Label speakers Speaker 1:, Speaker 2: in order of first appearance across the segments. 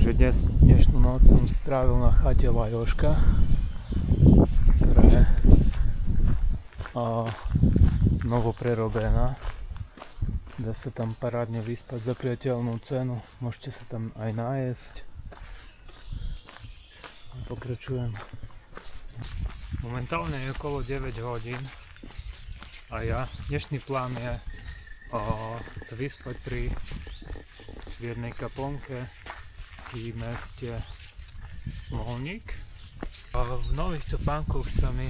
Speaker 1: Takže dnešnú noc som strávil na chate Lajoška, ktorá je novo prerobená. Dá sa tam parádne vyspať za priateľnú cenu, môžete sa tam aj nájsť. Pokračujem. Momentálne je okolo 9 hodín a dnešný plán je sa vyspať pri jednej kaplnke v meste Smolník. V nových topánkoch sa mi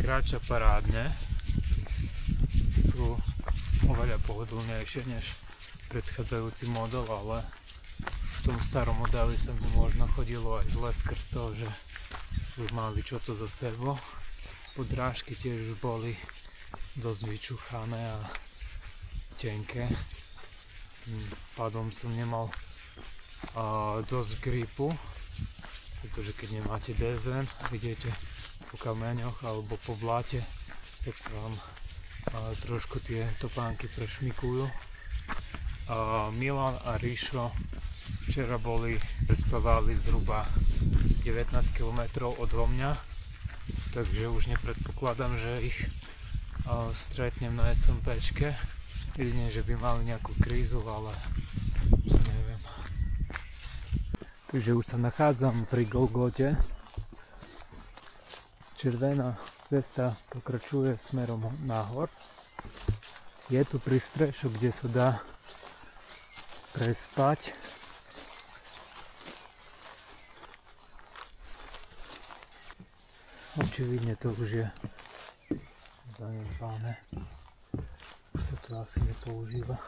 Speaker 1: kráča parádne. Sú oveľa pohodlnejšie než predchádzajúci model, ale v tom starom modeli sa mi možno chodilo aj zle skrz toho, že už mali čo to za sebou. Podrážky tiež už boli dosť vyčuchané a tenké. Tým pádom som nemal dosť gripu, pretože keď nemáte DZN a idete po kameňoch alebo po bláte, tak sa vám trošku tie topánky prešmikujú. Milan a Ríšo včera prespávali zhruba 19 km odo mňa, takže už nepredpokladám, že ich stretnem na SMPčke. Jedine, že by mali nejakú krízu, ale to neviem. Takže už sa nachádzam pri Golgote. Červená cesta pokračuje smerom nahor. Je tu prístrešok, kde sa dá prespať. Očividne to už je zanedbané. Už sa to asi nepoužíva.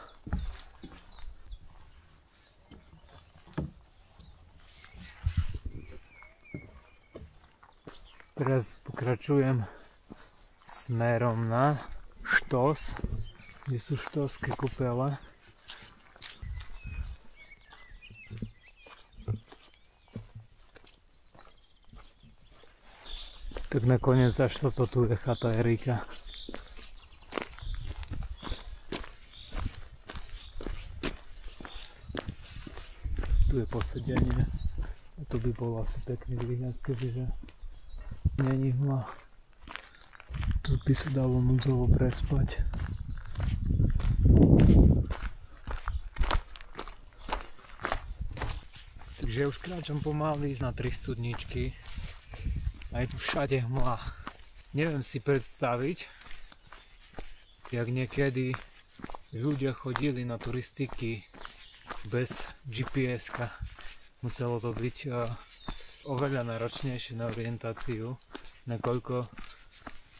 Speaker 1: Teraz pokračujem smerom na Štos, kde sú štoské kúpele. Tak nakoniec až toto tu je chata Erika. Tu je posedenie. A tu by bol asi pekný výhľad, kebyže není hmla. Tu by sa dalo núdzovo prespať. Takže už kráčam pomaly na 3 studničky a je tu všade hmla. Neviem si predstaviť, jak niekedy ľudia chodili na turistiky bez GPS-ka. Muselo to byť oveľa náročnejšie na orientáciu, nakoľko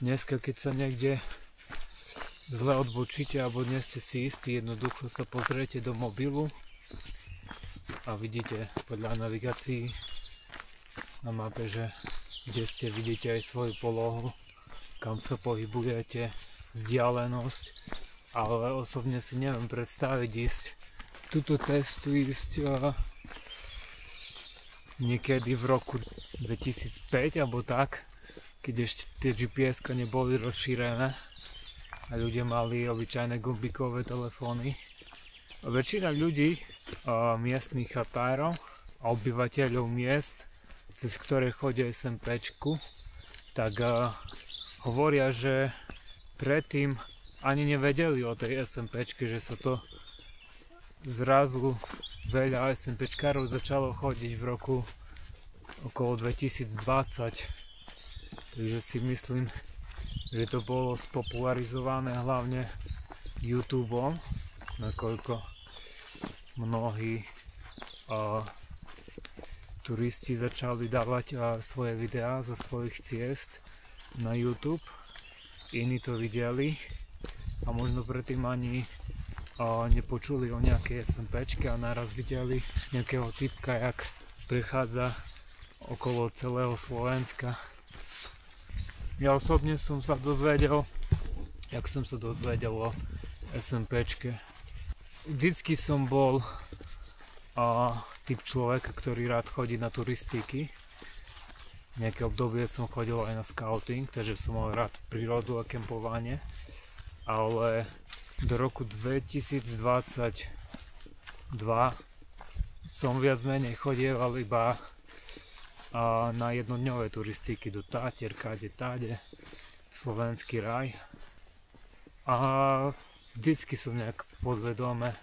Speaker 1: dneska, keď sa niekde zle odbočíte alebo nie ste si istí, jednoducho sa pozriete do mobilu a vidíte podľa navigácií na mape, že kde ste, vidíte aj svoju polohu, kam sa pohybujete, vzdialenosť, ale osobne si neviem predstaviť túto cestu niekedy v roku 2005 alebo tak, keď ešte tie GPS-ka neboli rozšírené a ľudia mali obyčajné gombíkové telefóny. A väčšina ľudí, miestnych chatárov a obyvateľov miest, cez ktoré chodia SMPčku, tak hovoria, že predtým ani nevedeli o tej SMPčke, že sa to zrazu veľa SMPčkárov začalo chodiť v roku okolo 2020. Takže si myslím, že to bolo spopularizované hlavne YouTubeom, nakoľko mnohí turisti začali dávať svoje videá zo svojich ciest na YouTube. Iní to videli a možno predtým ani nepočuli o nejakej SMPčke a naraz videli nejakého typka, jak prechádza okolo celého Slovenska. Ja osobne som sa dozvedel, o SMPčke. Vždycky som bol typ človeka, ktorý rád chodí na turistiky. Nejaké obdobie som chodil aj na scouting, takže som mal rád prírodu a kempovanie. Ale do roku 2022 som viac menej chodieval iba na jednodňové turistiky do Tátier, kade táde, slovenský raj. A vždycky som nejak podvedome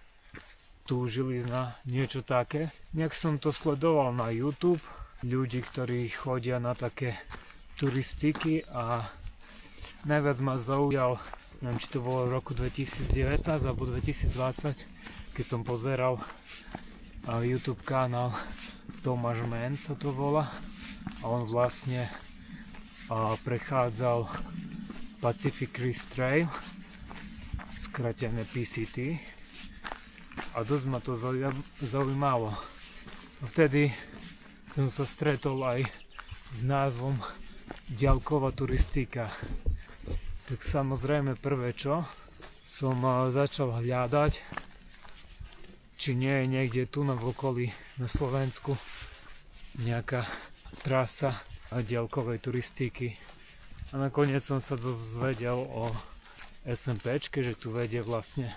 Speaker 1: túžil ísť na niečo také. Nejak som to sledoval na YouTube, ľudí, ktorí chodia na také turistiky a najviac ma zaujal, neviem, či to bolo v roku 2019 alebo 2020, keď som pozeral YouTube kanál Tomáš Men sa to volá a on vlastne prechádzal Pacific Crest Trail, skratené PCT, a dosť ma to zaujímalo. Vtedy som sa stretol aj s názvom diaľková turistika. Tak samozrejme prvé čo som začal hľadať, či nie je niekde tu na okolí na Slovensku nejaká trasa diaľkovej turistiky. A nakoniec som sa dozvedel o SMPčke, že tu vedie vlastne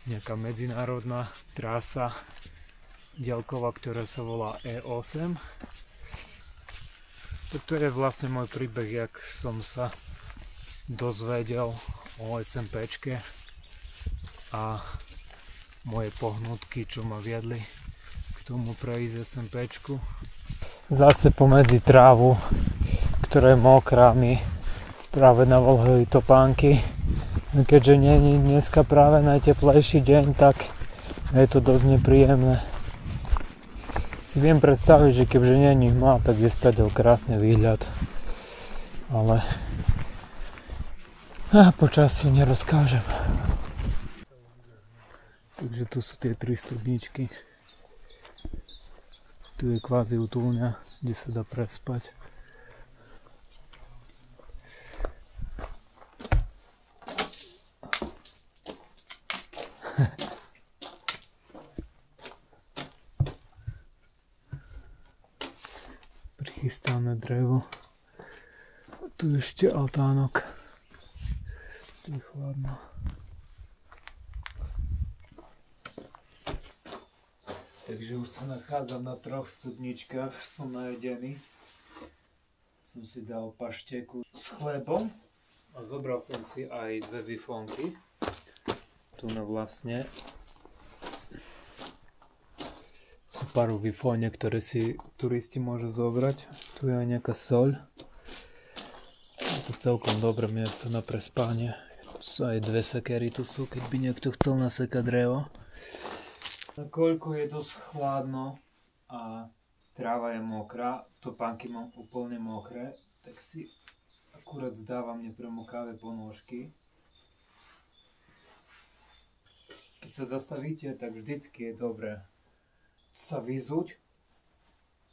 Speaker 1: nejaká medzinárodná trasa diaľková, ktorá sa volá E8. Tak to je vlastne môj príbeh, jak som sa dozvedel o SMPčke a moje pohnutky, čo ma viedli k tomu prejsť SMPčku. Zase pomedzi trávu, ktorá je mokrá, mi práve navolhili topánky. Keďže nie je dneska práve najteplejší deň, tak je to dosť nepríjemné. Si viem predstaviť, že keďže nie je hmla, tak je stadiaľ krásny výhľad. Ale počasiu nerozkážem. Takže tu sú tie 3 studničky. Tu je kvázi utúľňa, kde sa dá prespať. Prichystané drevo. A tu ešte altánok. Tu je chladno. Takže už sa nachádzam na 3 studničkách, som najedený. Som si dal pašteku s chlebom a zobral som si aj 2 bifónky. Tu na vlastne sú pár bifóne, ktoré si turisti môžu zobrať. Tu je aj nejaká soľ. Je to celkom dobré miesto na prespanie. Sú aj 2 sekery tu sú, keď by niekto chcel nasekať drevo. Nakoľko je dosť chladno a tráva je mokrá, topánky mám úplne mokré, tak si akurát zdávam nepremokavé ponožky. Keď sa zastavíte, tak vždycky je dobré sa vyzuť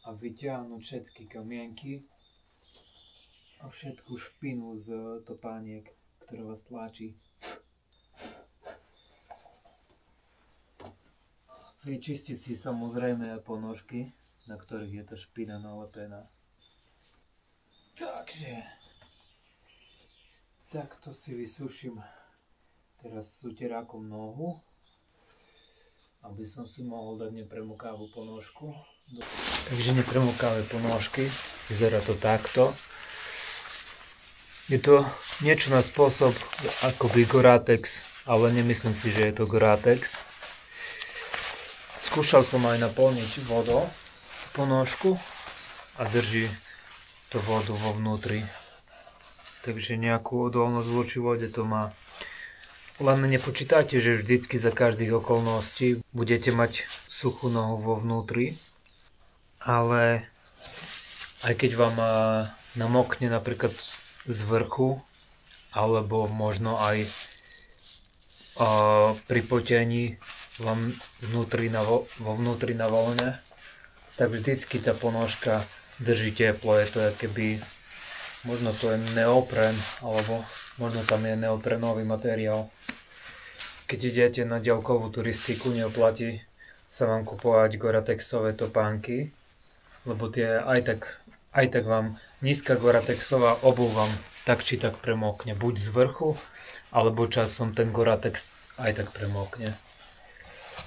Speaker 1: a vyťahnuť všetky kamienky a všetku špinu z topániek, ktorá vás tlačí. Vyčistiť si samozrejme aj ponožky, na ktorých je tá špina nalepená. Takže takto si vysuším teraz suterákom nohu, aby som si mohol dať nepremokavú ponožku. Takže nepremokavé ponožky, vyzerá to takto. Je to niečo na spôsob akoby Gore-Tex, ale nemyslím si, že je to Gore-Tex. Skúšal som aj naplniť vodou ponožku a drží to vodu vo vnútri. Takže nejakú odolnosť voči vode to má. Len nepočítajte, že vždycky za každých okolností budete mať suchú nohu vo vnútri. Ale aj keď vám namokne napríklad z vrchu, alebo možno aj pri potení vám vo vnútri na voľne, tak vždycky tá ponožka drží teplo. Je to keby, možno to je neopren, alebo možno tam je neoprenový materiál. Keď idete na diaľkovú turistiku, neoplatí sa vám kupovať Gore-Texové topánky, lebo tie aj tak vám nízka Gore-Texová obuv vám tak či tak premokne, buď z vrchu, alebo časom ten Gore-Tex aj tak premokne.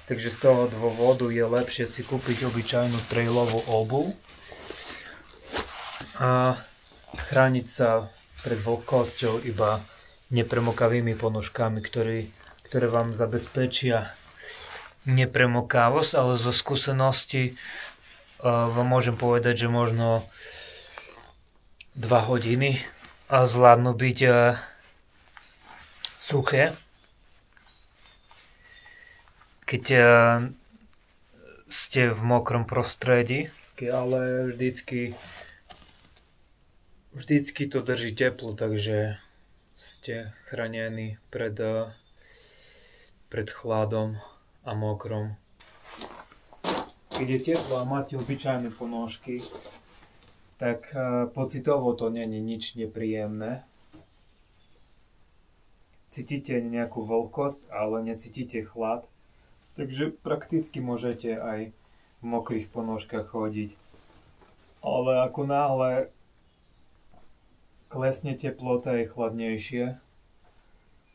Speaker 1: Takže z toho dôvodu je lepšie si kúpiť obyčajnú trailovú obuv a chrániť sa pred vlhkosťou iba nepremokavými ponožkami, ktoré vám zabezpečia nepremokavosť, ale zo skúsenosti vám môžem povedať, že možno 2 hodiny a zvládnu byť suché. Keď ste v mokrom prostredí, ale vždycky to drží teplo, takže ste chránení pred chladom a mokrom. Keď je teplo a máte obyčajné ponožky, tak pocitovo to nie je nič nepríjemné. Cítite nejakú vlhkosť, ale necítite chlad. Takže prakticky môžete aj v mokrých ponožkách chodiť. Ale ako náhle klesne teplota, je chladnejšie,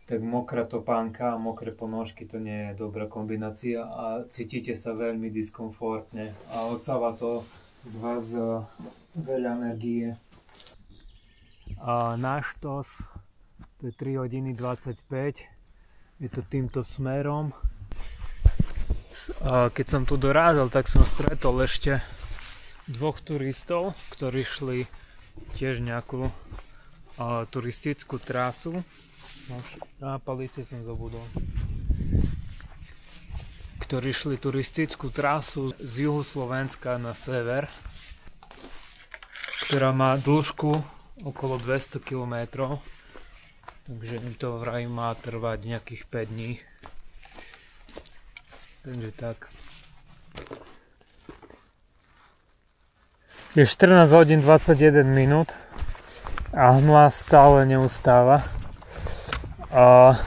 Speaker 1: tak mokrá topánka a mokré ponožky to nie je dobrá kombinácia a cítite sa veľmi diskomfortne a odsáva to z vás veľa energie. Náš TOS, to je 3 hodiny 25, je to týmto smerom. Keď som tu dorazil, tak som stretol ešte 2 turistov, ktorí šli tiež nejakú turistickú trasu. Na palici som zabudol. Ktorí šli turistickú trasu z juhu Slovenska na sever, ktorá má dĺžku okolo 200 km. Takže im to vraj má trvať nejakých 5 dní. Takže tak. Je 14 hodín 21 minút a hmla stále neustáva. A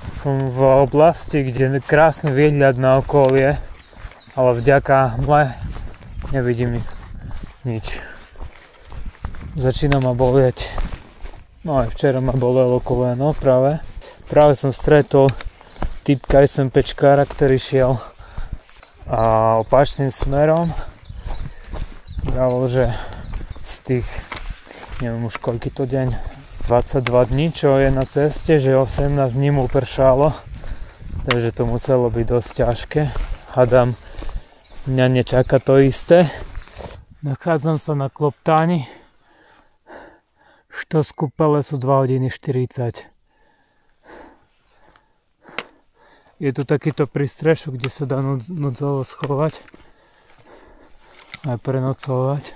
Speaker 1: som v oblasti, kde je krásny výhľad na okolie, ale vďaka hmle nevidím nič. Začína ma bolieť. No aj včera ma bolelo koleno práve. Práve som stretol typka SMPčkára, ktorý šiel opačným smerom. Vravel, že z tých, neviem už koľký to deň, z 22 dní, čo je na ceste, že 18 dní mu pršalo. Takže to muselo byť dosť ťažké. Hádam, mňa nečaká to isté. Nachádzam sa na Kloptáni. Što z kúpele sú 2 hodiny 40. Je tu takýto prístrešok, kde sa dá núdzovo schovať aj prenocovať.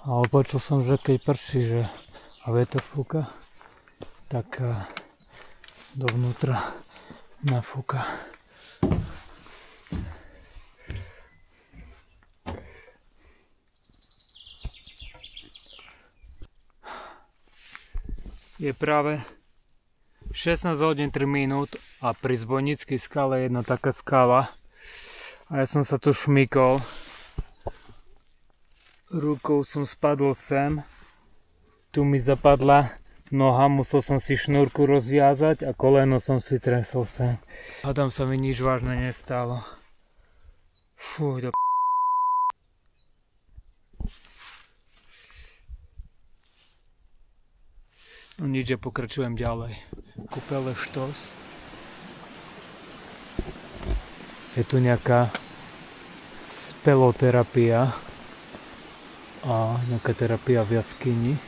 Speaker 1: Ale počul som, že keď prší a vietor fúka, tak dovnútra nafúka. Je práve 16 hodín 3 minút a pri Zbojníckej skale je jedna taká skala a ja som sa tu šmykol. Rukou som spadol sem, tu mi zapadla noha, musel som si šnúrku rozviazať a koleno som si tresol sem. Hádam sa mi nič vážne nestalo. Fú, do No nič, že pokračujem ďalej. Kúpele štos. Je tu nejaká speloterapia a nejaká terapia v jaskyni.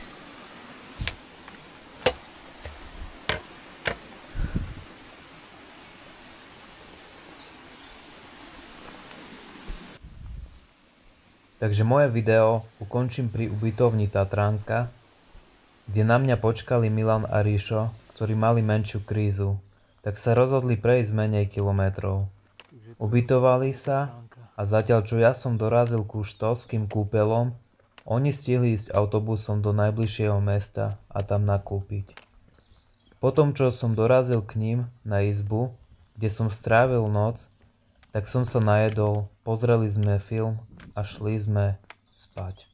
Speaker 2: Takže moje video ukončím pri ubytovni Tatranka, kde na mňa počkali Milan a Ríšo, ktorí mali menšiu krízu, tak sa rozhodli prejsť menej kilometrov. Ubytovali sa a zatiaľ čo ja som dorazil ku štovským kúpelom, oni stihli ísť autobusom do najbližšieho mesta a tam nakúpiť. Potom čo som dorazil k ním na izbu, kde som strávil noc, tak som sa najedol, pozreli sme film a šli sme spať.